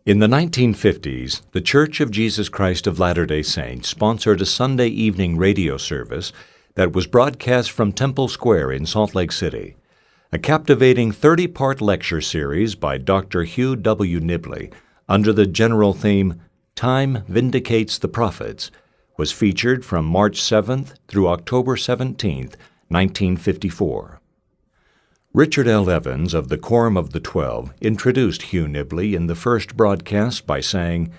In the 1950s, The Church of Jesus Christ of Latter-day Saints sponsored a Sunday evening radio service that was broadcast from Temple Square in Salt Lake City. A captivating 30-part lecture series by Dr. Hugh W. Nibley under the general theme, Time Vindicates the Prophets, was featured from March 7th through October 17th, 1954. Richard L. Evans of the Quorum of the 12 introduced Hugh Nibley in the first broadcast by saying,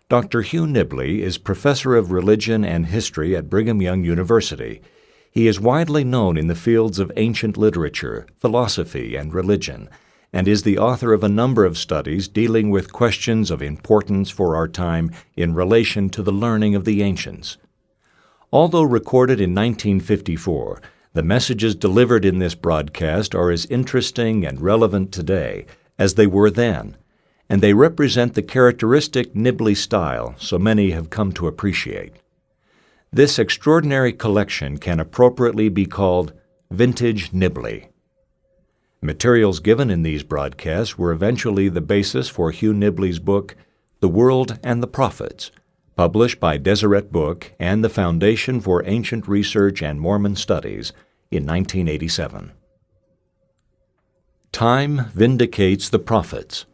Dr. Hugh Nibley is Professor of Religion and History at Brigham Young University. He is widely known in the fields of ancient literature, philosophy, and religion, and is the author of a number of studies dealing with questions of importance for our time in relation to the learning of the ancients. Although recorded in 1954, the messages delivered in this broadcast are as interesting and relevant today as they were then, and they represent the characteristic Nibley style so many have come to appreciate. This extraordinary collection can appropriately be called Vintage Nibley. Materials given in these broadcasts were eventually the basis for Hugh Nibley's book, The World and the Prophets, published by Deseret Book and the Foundation for Ancient Research and Mormon Studies in 1987. Time Vindicates the Prophets.